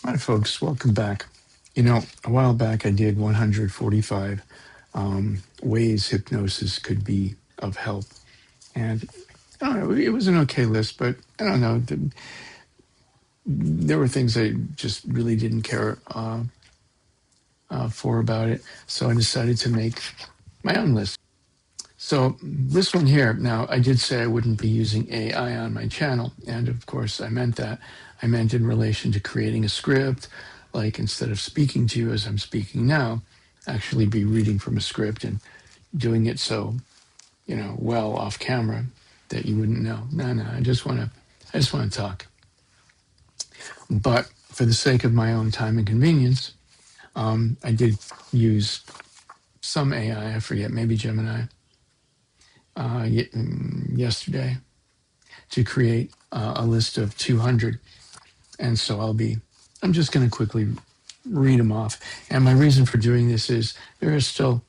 Hi, folks. Welcome back. A while back I did 145 ways hypnosis could be of help. And I don't know, it was an okay list, but I don't know. There were things I just really didn't care for about it. So I decided to make my own list. So this one here, now I did say I wouldn't be using AI on my channel. And of course I meant that. I meant in relation to creating a script, like instead of speaking to you as I'm speaking now, actually be reading from a script and doing it so, well off camera that you wouldn't know. No, I just want to talk. But for the sake of my own time and convenience, I did use some AI, I forget, maybe Gemini, yesterday to create a list of 200. And so I'm just going to quickly read them off. And my reason for doing this is there are still,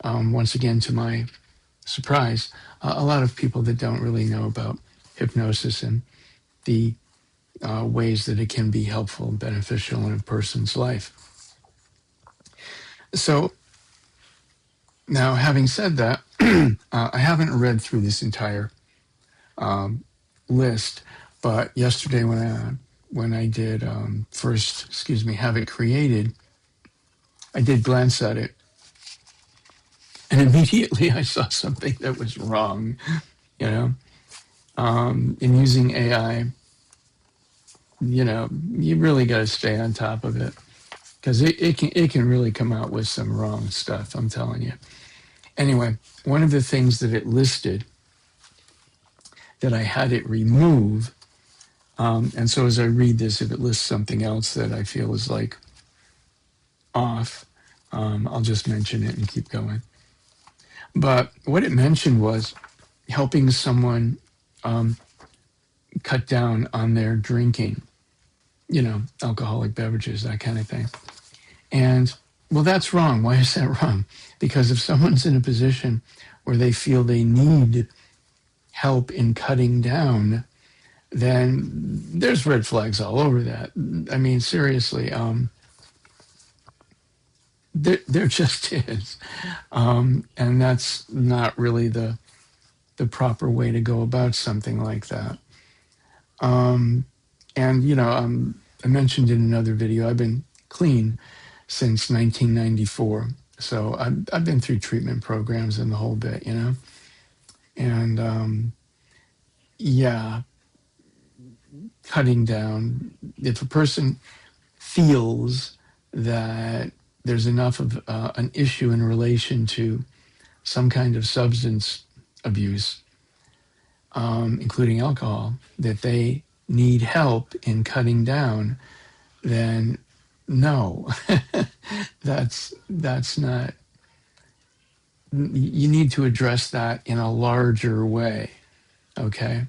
once again, to my surprise, a lot of people that don't really know about hypnosis and the ways that it can be helpful and beneficial in a person's life. So now, having said that, I haven't read through this entire list, but yesterday when I did have it created, I did glance at it, and immediately I saw something that was wrong. In using AI, you really got to stay on top of it because it can really come out with some wrong stuff. I'm telling you. Anyway, one of the things that it listed that I had it remove, and so as I read this, if it lists something else that I feel is like off, I'll just mention it and keep going. But what it mentioned was helping someone cut down on their drinking, alcoholic beverages, that kind of thing. And well, that's wrong. Why is that wrong? Because if someone's in a position where they feel they need help in cutting down, then there's red flags all over that. I mean, seriously, there just is. And that's not really the proper way to go about something like that. I mentioned in another video, I've been clean since 1994. So I've been through treatment programs and the whole bit, And cutting down. If a person feels that there's enough of an issue in relation to some kind of substance abuse, including alcohol, that they need help in cutting down, then no, that's not. You need to address that in a larger way, okay?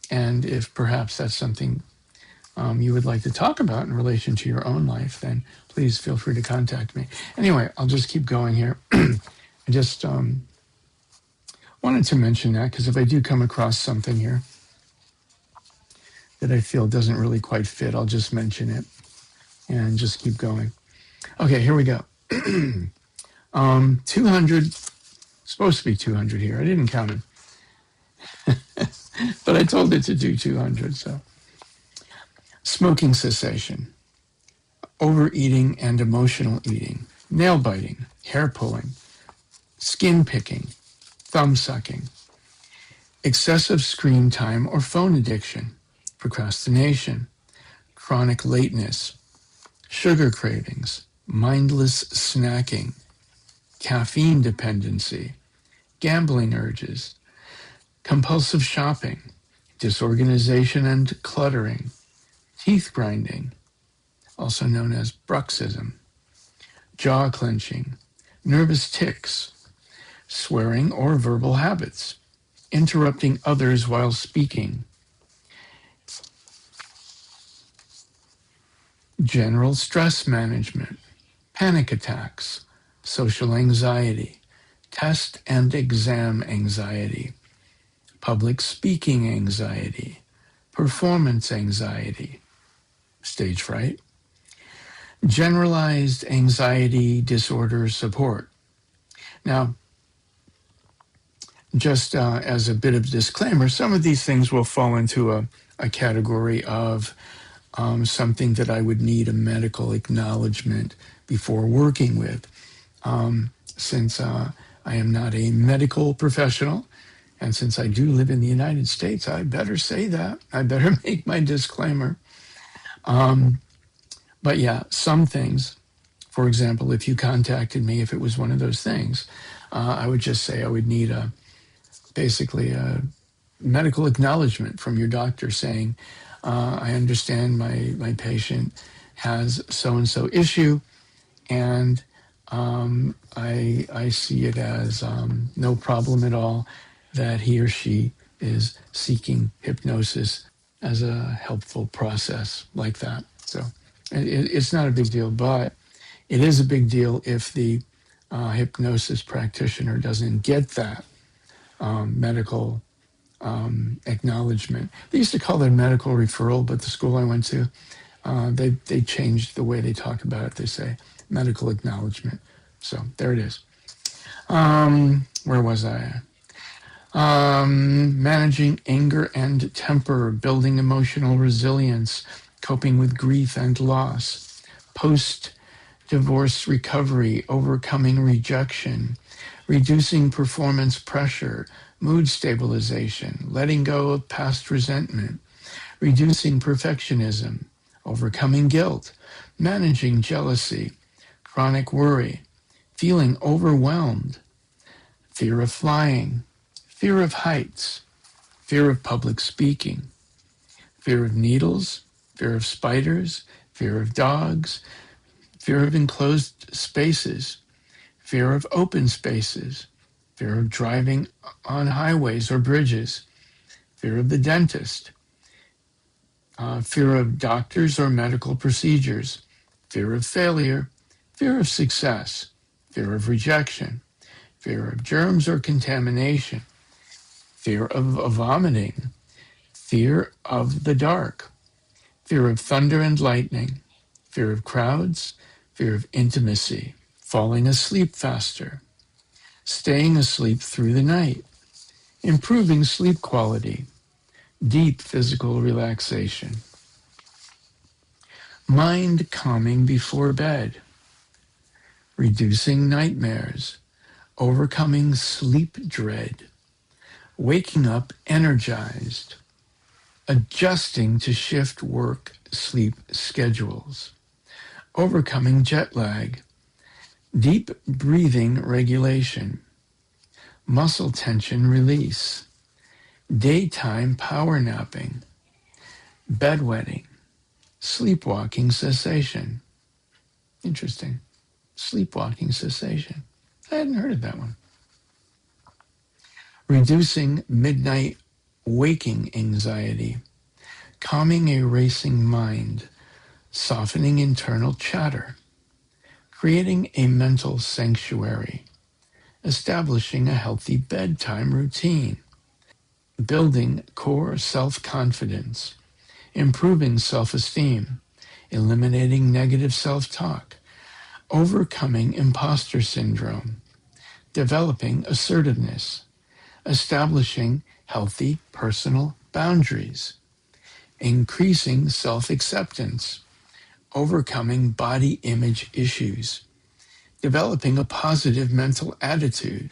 And if perhaps that's something you would like to talk about in relation to your own life, then please feel free to contact me. Anyway, I'll just keep going here. I just wanted to mention that because if I do come across something here that I feel doesn't really quite fit, I'll just mention it and just keep going. Okay, here we go. 200, supposed to be 200 here. I didn't count them. But I told it to do 200, so. Smoking cessation, overeating and emotional eating, nail biting, hair pulling, skin picking, thumb sucking, excessive screen time or phone addiction, procrastination, chronic lateness, sugar cravings, mindless snacking, caffeine dependency, gambling urges, compulsive shopping, disorganization and cluttering, teeth grinding, also known as bruxism, jaw clenching, nervous tics, swearing or verbal habits, interrupting others while speaking, general stress management, panic attacks, social anxiety, test and exam anxiety, public speaking anxiety, performance anxiety, stage fright, Generalized anxiety disorder support. Now, just as a bit of disclaimer, some of these things will fall into a category of something that I would need a medical acknowledgement before working with. Since I am not a medical professional, and since I do live in the United States, I better say that. I better make my disclaimer. But yeah, some things, for example, if you contacted me, if it was one of those things, I would just say I would need basically a medical acknowledgement from your doctor saying, I understand my patient has so-and-so issue, and I see it as no problem at all that he or she is seeking hypnosis as a helpful process like that. So it's not a big deal, but it is a big deal if the hypnosis practitioner doesn't get that medical acknowledgement. They used to call it medical referral, but the school I went to, they changed the way they talk about it. They say medical acknowledgement. So there it is. Where was I? Managing anger and temper, building emotional resilience, coping with grief and loss, post-divorce recovery, overcoming rejection, reducing performance pressure, mood stabilization, letting go of past resentment, reducing perfectionism, overcoming guilt, managing jealousy, chronic worry, feeling overwhelmed, fear of flying, fear of heights, fear of public speaking, fear of needles, fear of spiders, fear of dogs, fear of enclosed spaces, fear of open spaces, fear of driving on highways or bridges, fear of the dentist, fear of doctors or medical procedures, fear of failure, fear of success, fear of rejection, fear of germs or contamination, fear of vomiting, fear of the dark, fear of thunder and lightning, fear of crowds, fear of intimacy, falling asleep faster, staying asleep through the night, improving sleep quality, deep physical relaxation, mind calming before bed, reducing nightmares, overcoming sleep dread, waking up energized, adjusting to shift work sleep schedules, overcoming jet lag, deep breathing regulation, muscle tension release, daytime power napping, bedwetting, sleepwalking cessation. Interesting. Sleepwalking cessation. I hadn't heard of that one. Reducing midnight waking anxiety, calming a racing mind, softening internal chatter, creating a mental sanctuary, establishing a healthy bedtime routine, building core self-confidence, improving self-esteem, eliminating negative self-talk, overcoming imposter syndrome, developing assertiveness, establishing healthy personal boundaries, increasing self-acceptance, overcoming body image issues, developing a positive mental attitude,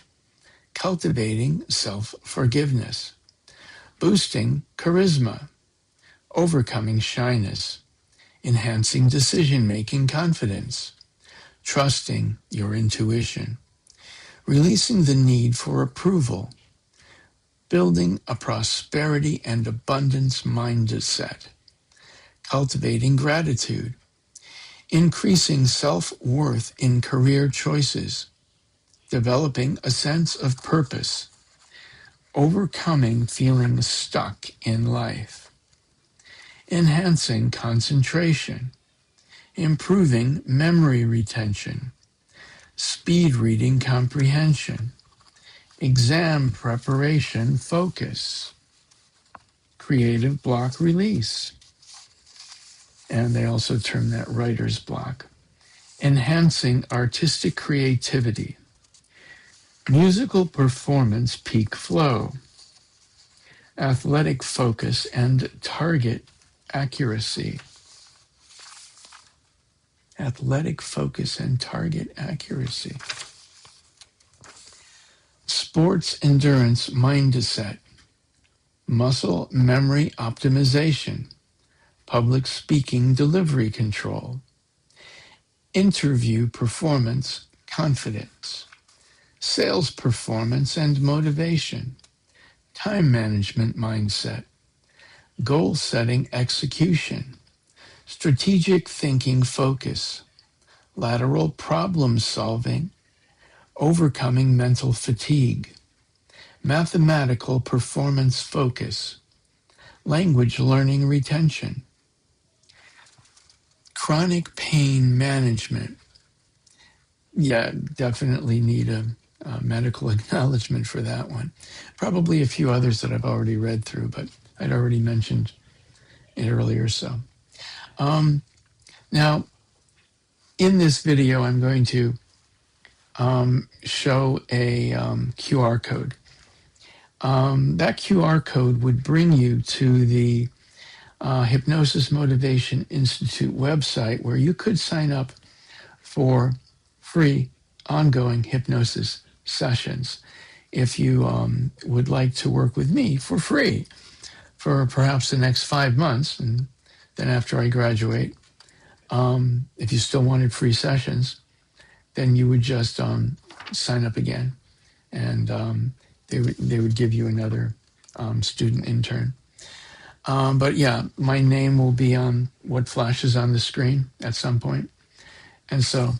cultivating self-forgiveness, boosting charisma, overcoming shyness, enhancing decision-making confidence, trusting your intuition, releasing the need for approval, building a prosperity and abundance mindset, cultivating gratitude, increasing self-worth in career choices, developing a sense of purpose, overcoming feeling stuck in life, enhancing concentration, improving memory retention, speed reading comprehension, exam preparation focus, creative block release. And they also term that writer's block. enhancing artistic creativity, musical performance peak flow, athletic focus and target accuracy. Athletic focus and target accuracy. Sports endurance mindset, muscle memory optimization, public speaking delivery control, interview performance confidence, sales performance and motivation, time management mindset, goal setting execution, strategic thinking focus, lateral problem solving, overcoming mental fatigue, mathematical performance focus, language learning retention, chronic pain management. Yeah, definitely need a medical acknowledgement for that one. Probably a few others that I've already read through, but I'd already mentioned it earlier. So now in this video, I'm going to show a QR code. That QR code would bring you to the Hypnosis Motivation Institute website, where you could sign up for free ongoing hypnosis sessions if you would like to work with me for free for perhaps the next 5 months. And then after I graduate, if you still wanted free sessions, then you would just sign up again, and they would give you another student intern. But yeah, my name will be on what flashes on the screen at some point. And so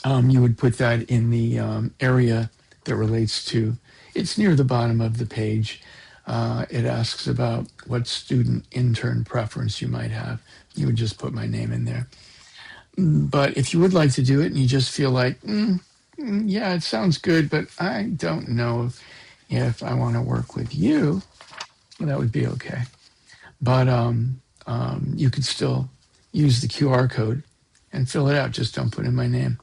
you would put that in the area that relates to, it's near the bottom of the page. It asks about what student intern preference you might have. You would just put my name in there. But if you would like to do it and you just feel like, yeah, it sounds good, but I don't know if I want to work with you, well, that would be okay. But you could still use the QR code and fill it out. Just don't put in my name.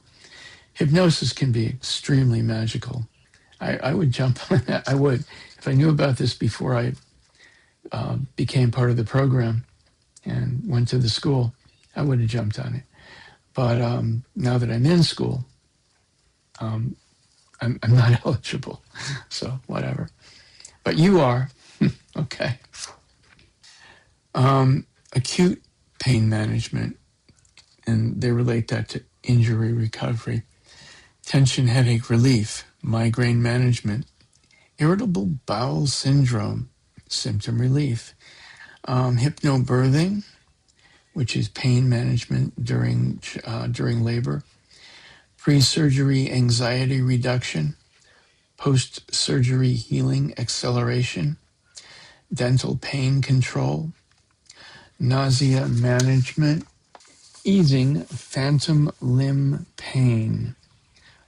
Hypnosis can be extremely magical. I would jump on that. I would. If I knew about this before I became part of the program and went to the school, I would have jumped on it. But now that I'm in school, I'm not eligible. So whatever. But you are. Okay. Acute pain management, and they relate that to injury recovery, tension headache relief, migraine management, irritable bowel syndrome, symptom relief, hypnobirthing, which is pain management during labor, pre-surgery anxiety reduction, post-surgery healing acceleration, dental pain control, nausea management, easing phantom limb pain,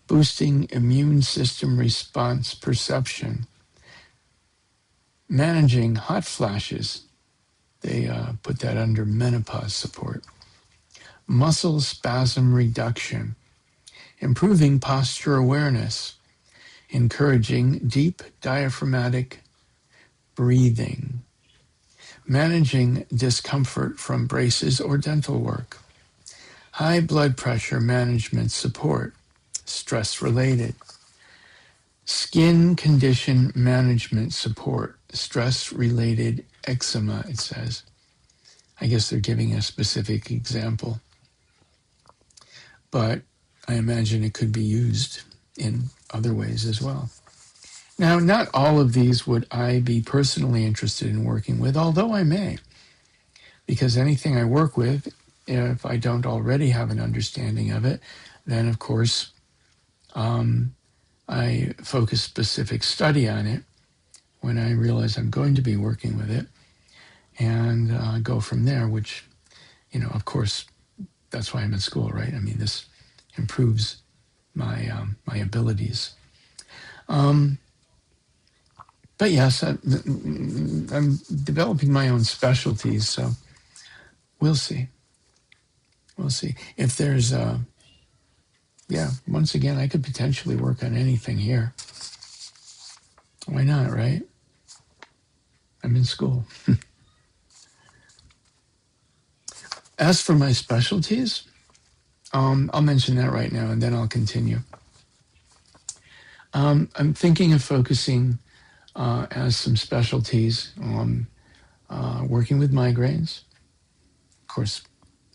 boosting immune system response perception, managing hot flashes. They put that under menopause support. Muscle spasm reduction, improving posture awareness, encouraging deep diaphragmatic breathing, managing discomfort from braces or dental work, high blood pressure management support, stress-related, skin condition management support, stress-related eczema, it says. I guess they're giving a specific example, but I imagine it could be used in other ways as well. Now, not all of these would I be personally interested in working with, although I may, because anything I work with, if I don't already have an understanding of it, then of course I focus specific study on it when I realize I'm going to be working with it, and go from there, which, of course, that's why I'm in school, right? I mean, this improves my abilities. But yes, I'm developing my own specialties, so we'll see. we'll see. If there's, yeah, once again, I could potentially work on anything here. Why not, right? I'm in school. As for my specialties, I'll mention that right now and then I'll continue. I'm thinking of focusing as some specialties on working with migraines. Of course,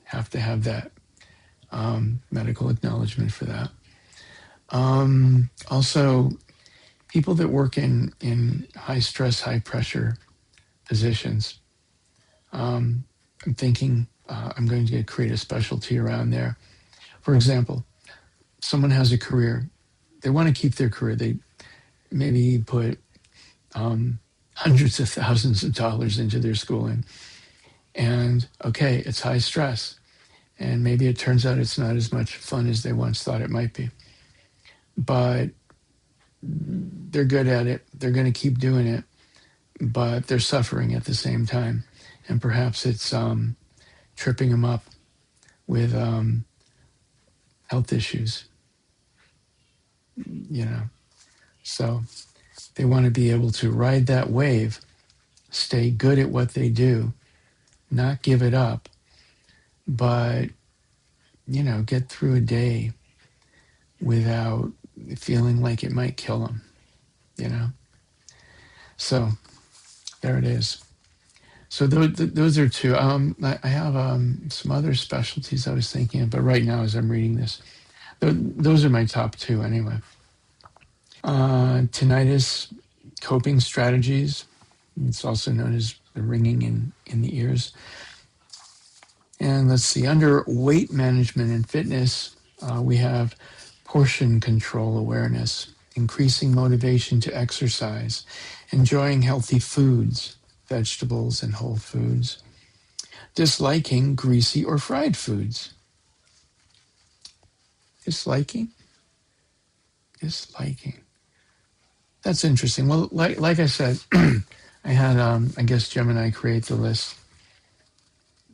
have to have that medical acknowledgement for that. Also, people that work in high stress, high pressure positions. I'm thinking I'm going to create a specialty around there. For example, someone has a career. They want to keep their career. They maybe put hundreds of thousands of dollars into their schooling. And okay, it's high stress. And maybe it turns out it's not as much fun as they once thought it might be. But they're good at it. They're going to keep doing it. But they're suffering at the same time. And perhaps it's tripping them up with health issues, you know. So they want to be able to ride that wave, stay good at what they do, not give it up, but, you know, get through a day without feeling like it might kill them, you know. So there it is. So those are two. I have some other specialties I was thinking of, but right now as I'm reading this, those are my top two anyway. Tinnitus coping strategies. It's also known as the ringing in the ears. And let's see, under weight management and fitness, we have portion control awareness, increasing motivation to exercise, enjoying healthy foods, vegetables and whole foods, disliking greasy or fried foods. Disliking. That's interesting. Well, like I said, I had I guess Gemini create the list.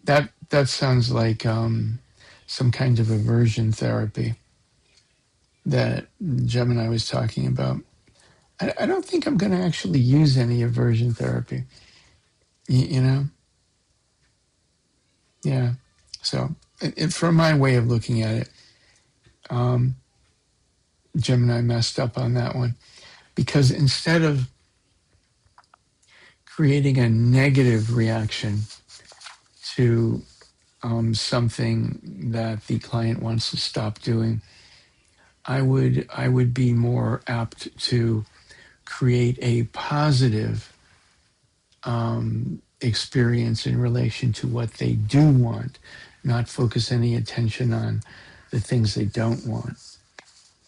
That sounds like some kind of aversion therapy that Gemini was talking about. I don't think I'm going to actually use any aversion therapy. You know? Yeah. So, from my way of looking at it, Gemini messed up on that one. Because instead of creating a negative reaction to something that the client wants to stop doing, I would be more apt to create a positive experience in relation to what they do want, not focus any attention on the things they don't want.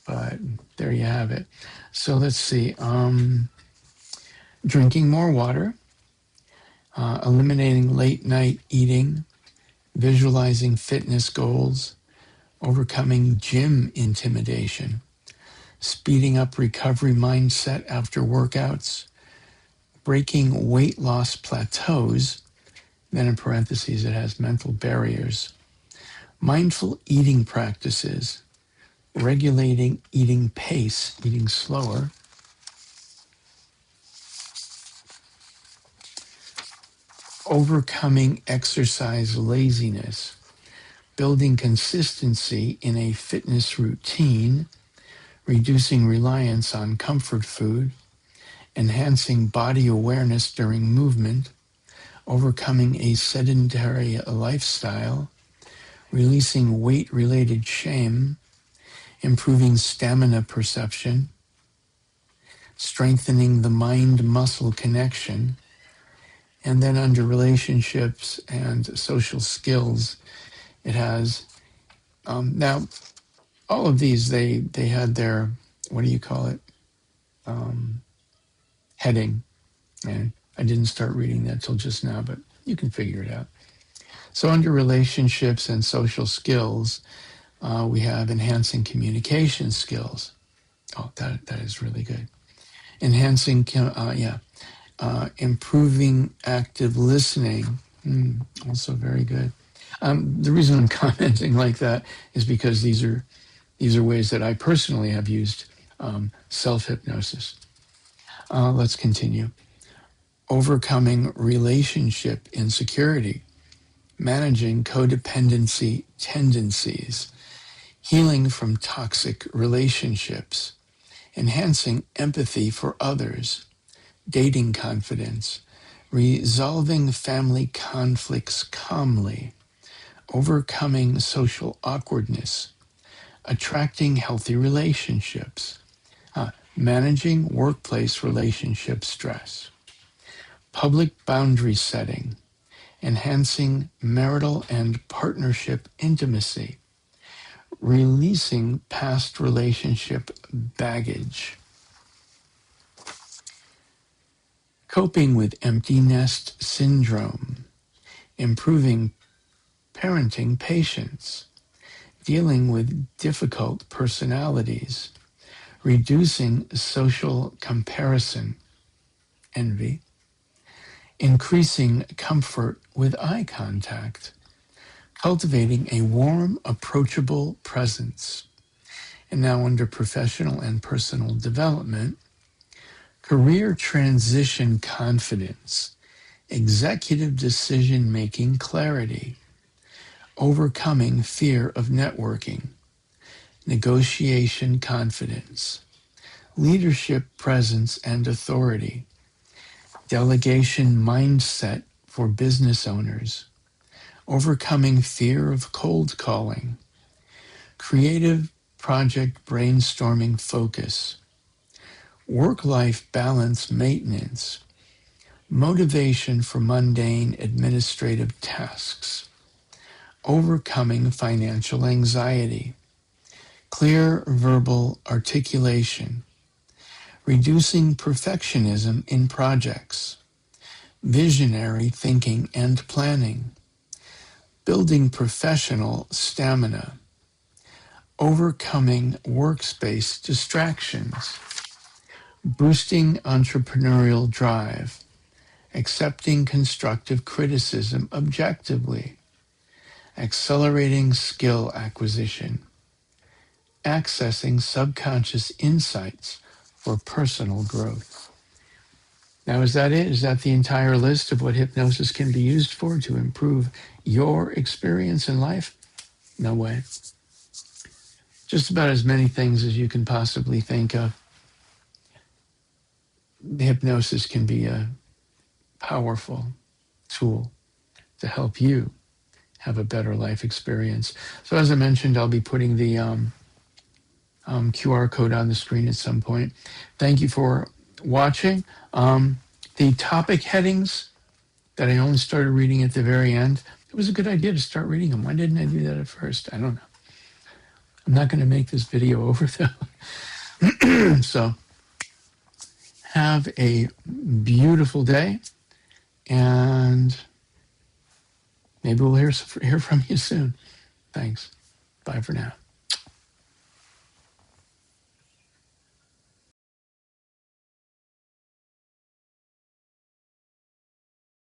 But there you have it. So let's see. Drinking more water, eliminating late night eating, visualizing fitness goals, overcoming gym intimidation, speeding up recovery mindset after workouts, breaking weight loss plateaus, then in parentheses it has mental barriers, mindful eating practices, regulating eating pace, eating slower, overcoming exercise laziness, building consistency in a fitness routine, reducing reliance on comfort food, enhancing body awareness during movement, overcoming a sedentary lifestyle, releasing weight-related shame, improving stamina perception, strengthening the mind-muscle connection, and then under relationships and social skills, it has, now, all of these, they had their, what do you call it, heading, and I didn't start reading that till just now, but you can figure it out. So under relationships and social skills, we have enhancing communication skills. Oh, that is really good. Enhancing, improving active listening. Also very good. The reason I'm commenting like that is because these are ways that I personally have used self-hypnosis. Let's continue. Overcoming relationship insecurity, managing codependency tendencies, healing from toxic relationships, enhancing empathy for others, dating confidence, resolving family conflicts calmly, overcoming social awkwardness, attracting healthy relationships, managing workplace relationship stress, public boundary setting, enhancing marital and partnership intimacy, releasing past relationship baggage, coping with empty nest syndrome, improving parenting patience, dealing with difficult personalities, reducing social comparison, envy, increasing comfort with eye contact, cultivating a warm, approachable presence. And now under professional and personal development, career transition confidence, executive decision-making clarity, overcoming fear of networking, negotiation confidence, leadership presence and authority, delegation mindset for business owners, overcoming fear of cold calling, creative project brainstorming focus, work-life balance maintenance, motivation for mundane administrative tasks, overcoming financial anxiety, clear verbal articulation, reducing perfectionism in projects, visionary thinking and planning, building professional stamina, overcoming workspace distractions, boosting entrepreneurial drive, accepting constructive criticism objectively, accelerating skill acquisition, accessing subconscious insights for personal growth. Now, is that it? Is that the entire list of what hypnosis can be used for to improve your experience in life? No way. Just about as many things as you can possibly think of. The hypnosis can be a powerful tool to help you have a better life experience. So as I mentioned, I'll be putting the QR code on the screen at some point. Thank you for watching. The topic headings that I only started reading at the very end, it was a good idea to start reading them. Why didn't I do that at first? I don't know. I'm not going to make this video over though. So have a beautiful day, and maybe we'll hear from you soon. Thanks. Bye for now.